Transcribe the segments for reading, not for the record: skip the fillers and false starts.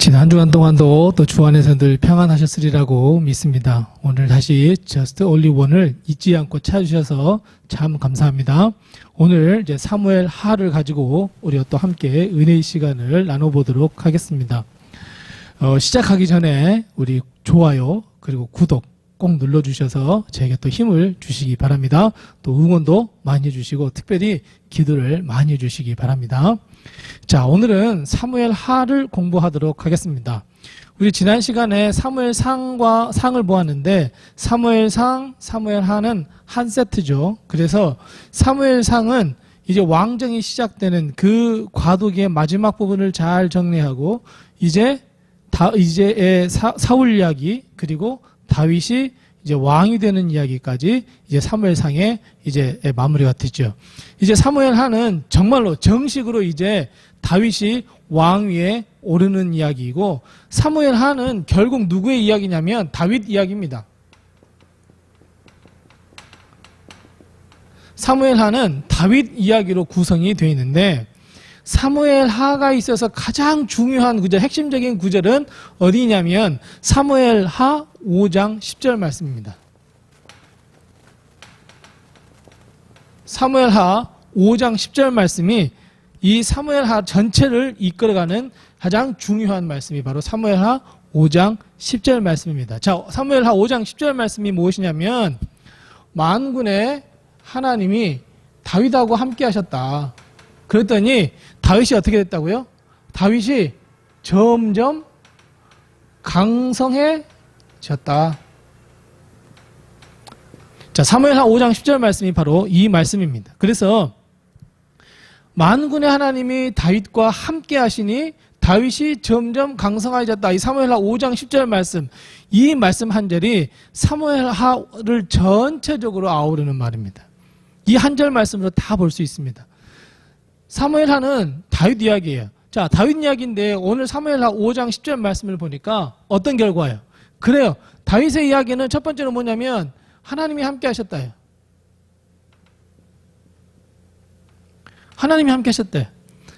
지난 한 주간 동안도 또 주 안에서 늘 평안하셨으리라고 믿습니다. 오늘 다시 Just Only One을 잊지 않고 찾아주셔서 참 감사합니다. 오늘 이제 사무엘 하를 가지고 우리가 또 함께 은혜의 시간을 나눠보도록 하겠습니다. 시작하기 전에 우리 좋아요 그리고 구독 꼭 눌러주셔서 저에게 또 힘을 주시기 바랍니다. 또 응원도 많이 해주시고 특별히 기도를 많이 해주시기 바랍니다. 자, 오늘은 사무엘 하를 공부하도록 하겠습니다. 우리 지난 시간에 사무엘 상과 상을 보았는데 사무엘 상, 사무엘 하는 한 세트죠. 그래서 사무엘 상은 이제 왕정이 시작되는 그 과도기의 마지막 부분을 잘 정리하고 이제 사울 이야기 그리고 다윗이 이제 왕이 되는 이야기까지 이제 사무엘상에 이제 마무리가 됐죠. 이제 사무엘 하는 정말로 정식으로 이제 다윗이 왕 위에 오르는 이야기이고 사무엘 하는 결국 누구의 이야기냐면 다윗 이야기입니다. 사무엘 하는 다윗 이야기로 구성이 되어 있는데 사무엘 하가 있어서 가장 중요한 구절, 핵심적인 구절은 어디냐면 사무엘 하 5장 10절 말씀입니다. 사무엘 하 5장 10절 말씀이 이 사무엘 하 전체를 이끌어가는 가장 중요한 말씀이 바로 사무엘 하 5장 10절 말씀입니다. 자, 사무엘 하 5장 10절 말씀이 무엇이냐면 만군의 하나님이 다윗하고 함께 하셨다. 그랬더니 다윗이 어떻게 됐다고요? 다윗이 점점 강성해졌다. 자, 사무엘하 5장 10절 말씀이 바로 이 말씀입니다. 그래서 만군의 하나님이 다윗과 함께 하시니 다윗이 점점 강성해졌다. 이 사무엘하 5장 10절 말씀, 이 말씀 한 절이 사무엘하를 전체적으로 아우르는 말입니다. 이 한 절 말씀으로 다 볼 수 있습니다. 사무엘하는 다윗 이야기예요. 자, 다윗 이야기인데 오늘 사무엘하 5장 10절 말씀을 보니까 어떤 결과예요? 그래요. 다윗의 이야기는 첫 번째로 뭐냐면 하나님이 함께 하셨다요. 하나님이 함께 하셨대.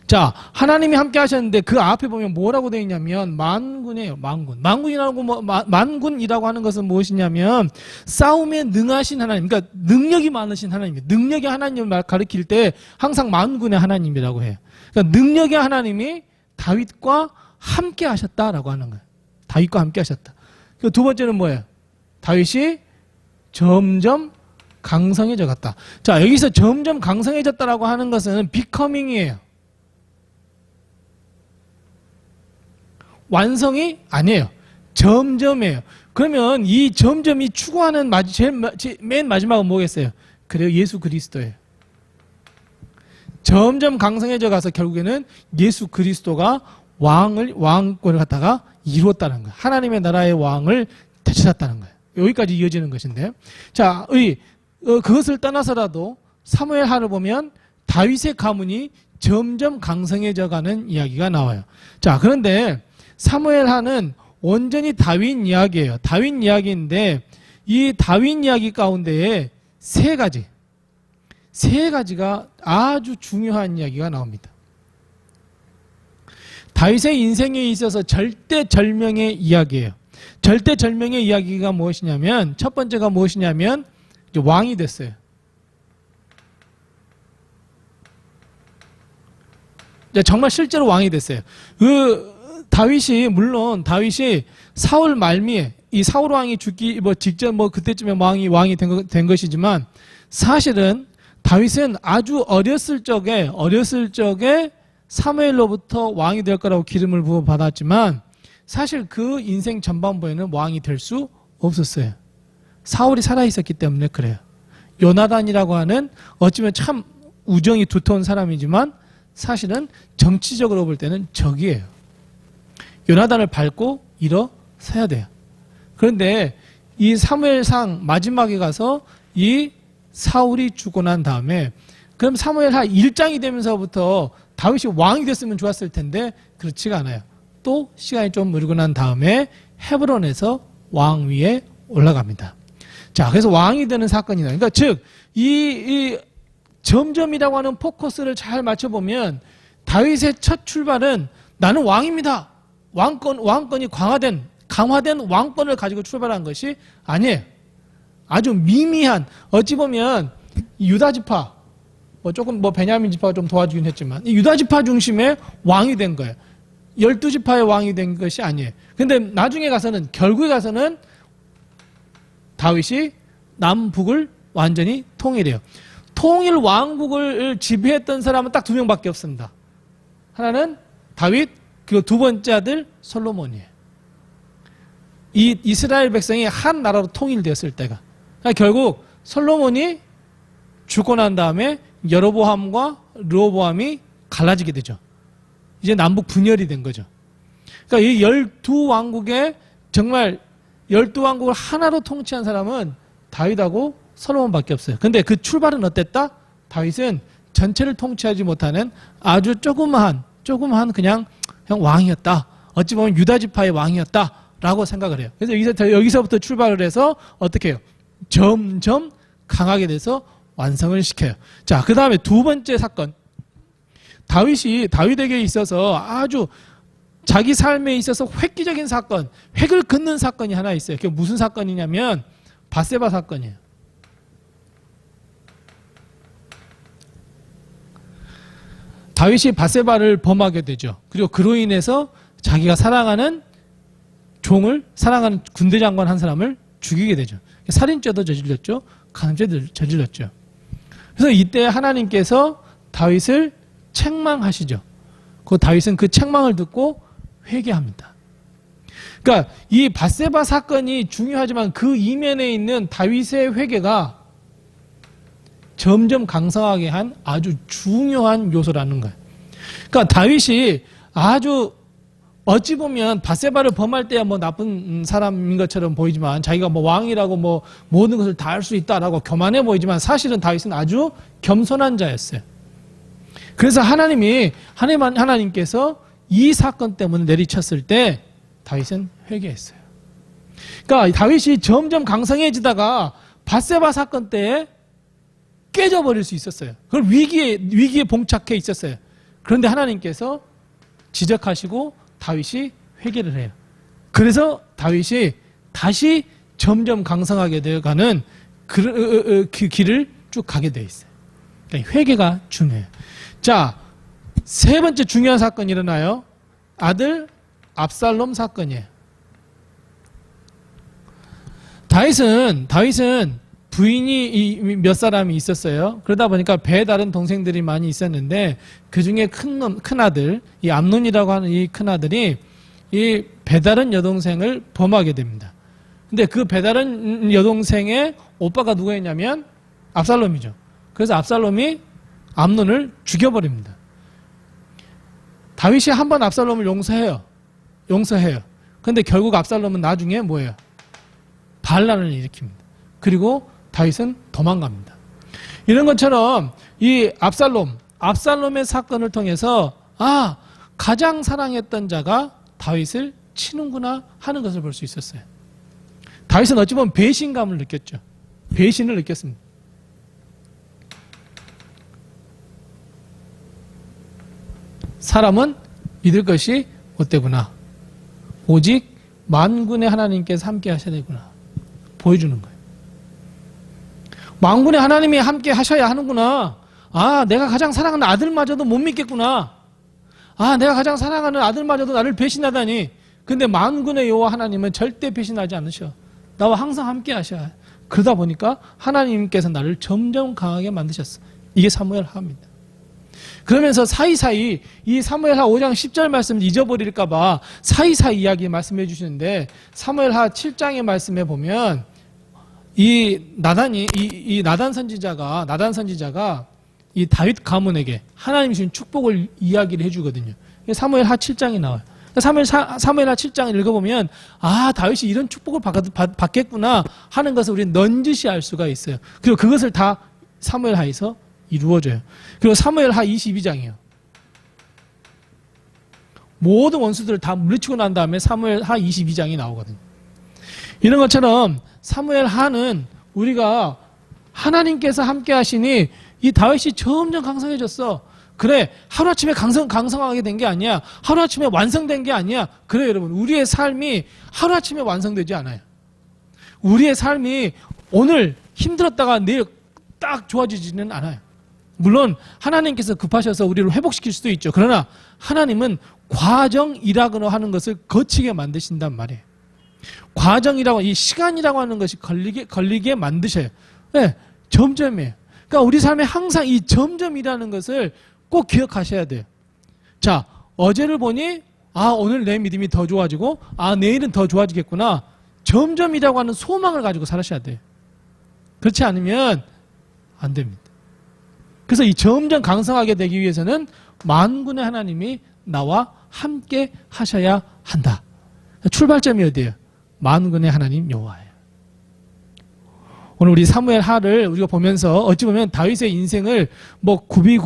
자, 하나님이 함께 하셨는데 그 앞에 보면 뭐라고 되어 있냐면 만군이에요. 만군이라고 하는 것은 무엇이냐면 싸움에 능하신 하나님, 그러니까 능력이 많으신 하나님이에요. 능력의 하나님을 가리킬 때 항상 만군의 하나님이라고 해요. 그러니까 능력의 하나님이 다윗과 함께 하셨다라고 하는 거예요. 다윗과 함께 하셨다. 두 번째는 뭐예요? 다윗이 점점 강성해져 갔다. 자, 여기서 점점 강성해졌다라고 하는 것은 becoming이에요. 완성이 아니에요. 점점이에요. 그러면 이 점점이 추구하는 맨 마지막은 뭐겠어요? 그래요, 예수 그리스도예요. 점점 강성해져 가서 결국에는 예수 그리스도가 왕권을 갖다가 이루었다는 거예요. 하나님의 나라의 왕을 되찾았다는 거예요. 여기까지 이어지는 것인데, 자, 그것을 떠나서라도 사무엘 하를 보면 다윗의 가문이 점점 강성해져 가는 이야기가 나와요. 자, 그런데 사무엘 하는 온전히 다윗 이야기예요. 다윗 이야기인데 이 다윗 이야기 가운데에 세 가지가 아주 중요한 이야기가 나옵니다. 다윗의 인생에 있어서 절대절명의 이야기예요. 절대절명의 이야기가 무엇이냐면 첫 번째가 무엇이냐면 왕이 됐어요. 정말 실제로 왕이 됐어요. 다윗이 사울 말미에 이 사울 왕이 죽기 직전 그때쯤에 왕이 된 것이지만 사실은 다윗은 아주 어렸을 적에 사무엘로부터 왕이 될 거라고 기름을 부어 받았지만 사실 그 인생 전반부에는 왕이 될 수 없었어요. 사울이 살아 있었기 때문에 그래요. 요나단이라고 하는 어찌면 참 우정이 두터운 사람이지만 사실은 정치적으로 볼 때는 적이에요. 요나단을 밟고 일어서야 돼요. 그런데 이 사무엘상 마지막에 가서 이 사울이 죽고 난 다음에 그럼 사무엘하 1장이 되면서부터 다윗이 왕이 됐으면 좋았을 텐데 그렇지가 않아요. 또 시간이 좀 흐르고 난 다음에 헤브론에서 왕 위에 올라갑니다. 자, 그래서 왕이 되는 사건이다. 그러니까 즉 이 점점이라고 하는 포커스를 잘 맞춰보면 다윗의 첫 출발은 나는 왕입니다. 왕권이 강화된 왕권을 가지고 출발한 것이 아니에요. 아주 미미한, 어찌 보면 유다 지파, 조금 베냐민 지파가 좀 도와주긴 했지만 이 유다 지파 중심의 왕이 된 거예요. 12지파의 왕이 된 것이 아니에요. 근데 나중에 가서는, 결국에 가서는 다윗이 남북을 완전히 통일해요. 통일 왕국을 지배했던 사람은 딱 2명밖에 없습니다. 하나는 다윗, 그리고 두 번째 아들 솔로몬이에요. 이 이스라엘 백성이 한 나라로 통일되었을 때가. 그러니까 결국 솔로몬이 죽고 난 다음에 여로보암과 르호보암이 갈라지게 되죠. 이제 남북 분열이 된 거죠. 그러니까 이 12왕국의 정말 12왕국을 하나로 통치한 사람은 다윗하고 솔로몬밖에 없어요. 근데 그 출발은 어땠다? 다윗은 전체를 통치하지 못하는 아주 조그마한 그냥 왕이었다. 어찌 보면 유다 지파의 왕이었다라고 생각을 해요. 그래서 여기서부터 출발을 해서 어떻게 해요? 점점 강하게 돼서 완성을 시켜요. 자, 그 다음에 두 번째 사건. 다윗에게 있어서 아주 자기 삶에 있어서 획기적인 사건, 획을 긋는 사건이 하나 있어요. 그게 무슨 사건이냐면 밧세바 사건이에요. 다윗이 밧세바를 범하게 되죠. 그리고 그로 인해서 자기가 사랑하는 군대 장관 한 사람을 죽이게 되죠. 살인죄도 저질렀죠. 간음죄도 저질렀죠. 그래서 이때 하나님께서 다윗을 책망하시죠. 그 다윗은 그 책망을 듣고 회개합니다. 그러니까 이 밧세바 사건이 중요하지만 그 이면에 있는 다윗의 회개가 점점 강성하게 한 아주 중요한 요소라는 거예요. 그러니까 다윗이 아주 어찌 보면 밧세바를 범할 때야 나쁜 사람인 것처럼 보이지만, 자기가 왕이라고 모든 것을 다 할 수 있다라고 교만해 보이지만, 사실은 다윗은 아주 겸손한 자였어요. 그래서 하나님께서 이 사건 때문에 내리쳤을 때 다윗은 회개했어요. 그러니까 다윗이 점점 강성해지다가 밧세바 사건 때에 깨져버릴 수 있었어요. 그걸 위기에 봉착해 있었어요. 그런데 하나님께서 지적하시고 다윗이 회개를 해요. 그래서 다윗이 다시 점점 강성하게 되어가는 그 길을 쭉 가게 되어 있어요. 그러니까 회개가 중요해요. 자, 세 번째 중요한 사건이 일어나요. 아들 압살롬 사건이에요. 다윗은 부인이 몇 사람이 있었어요. 그러다 보니까 배에 다른 동생들이 많이 있었는데, 그 중에 큰아들, 이 암논이라고 하는 이 큰아들이 이 배다른 여동생을 범하게 됩니다. 근데 그 배다른 여동생의 오빠가 누구였냐면 압살롬이죠. 그래서 압살롬이 암논을 죽여버립니다. 다윗이 한 번 압살롬을 용서해요. 근데 결국 압살롬은 나중에 뭐예요? 반란을 일으킵니다. 그리고 다윗은 도망갑니다. 이런 것처럼 이 압살롬의 사건을 통해서 가장 사랑했던 자가 다윗을 치는구나 하는 것을 볼 수 있었어요. 다윗은 어찌 보면 배신감을 느꼈죠. 배신을 느꼈습니다. 사람은 믿을 것이 못되구나. 오직 만군의 하나님께서 함께 하셔야 되구나. 보여주는 거예요. 만군의 하나님이 함께 하셔야 하는구나. 내가 가장 사랑하는 아들마저도 못 믿겠구나. 내가 가장 사랑하는 아들마저도 나를 배신하다니. 근데 만군의 여호와 하나님은 절대 배신하지 않으셔. 나와 항상 함께 하셔. 그러다 보니까 하나님께서 나를 점점 강하게 만드셨어. 이게 사무엘하입니다. 그러면서 사이사이 이 사무엘하 5장 10절 말씀을 잊어버릴까 봐 사이사이 이야기 말씀해 주시는데, 사무엘하 7장의 말씀에 보면 이 나단 선지자가 이 다윗 가문에게 하나님 주신 축복을 이야기를 해주거든요. 사무엘하 7장이 나와요. 사무엘하 7장을 읽어보면 다윗이 이런 축복을 받겠구나 하는 것을 우리는 넌지시 알 수가 있어요. 그리고 그것을 다 사무엘하에서 이루어져요. 그리고 사무엘하 22장이에요. 모든 원수들을 다 물리치고 난 다음에 사무엘하 22장이 나오거든요. 이런 것처럼 사무엘하는 우리가 하나님께서 함께 하시니 이 다윗이 점점 강성해졌어. 그래, 하루아침에 강성하게 된 게 아니야. 하루아침에 완성된 게 아니야. 그래, 여러분. 우리의 삶이 하루아침에 완성되지 않아요. 우리의 삶이 오늘 힘들었다가 내일 딱 좋아지지는 않아요. 물론 하나님께서 급하셔서 우리를 회복시킬 수도 있죠. 그러나 하나님은 과정이라고 하는 것을 거치게 만드신단 말이에요. 과정이라고, 이 시간이라고 하는 것이 걸리게 만드셔요. 네, 점점이에요. 그러니까 우리 삶에 항상 이 점점이라는 것을 꼭 기억하셔야 돼요. 자, 어제를 보니 오늘 내 믿음이 더 좋아지고 내일은 더 좋아지겠구나. 점점이라고 하는 소망을 가지고 살아셔야 돼요. 그렇지 않으면 안 됩니다. 그래서 이 점점 강성하게 되기 위해서는 만군의 하나님이 나와 함께 하셔야 한다. 출발점이 어디예요? 만군의 하나님 여호와예요. 오늘 우리 사무엘 하를 우리가 보면서 어찌 보면 다윗의 인생을 뭐 굽이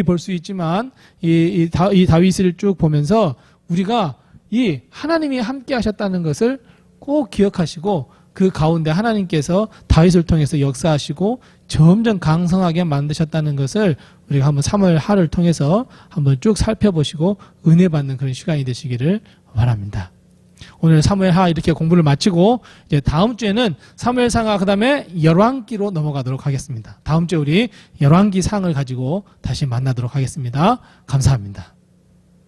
볼 수 있지만 이 다윗을 쭉 보면서 우리가 이 하나님이 함께 하셨다는 것을 꼭 기억하시고 그 가운데 하나님께서 다윗을 통해서 역사하시고 점점 강성하게 만드셨다는 것을 우리가 한번 사무엘 하를 통해서 한번 쭉 살펴보시고 은혜 받는 그런 시간이 되시기를 바랍니다. 오늘 사무엘하 이렇게 공부를 마치고 이제 다음 주에는 사무엘상하 그다음에 열왕기로 넘어가도록 하겠습니다. 다음 주에 우리 열왕기 상을 가지고 다시 만나도록 하겠습니다. 감사합니다.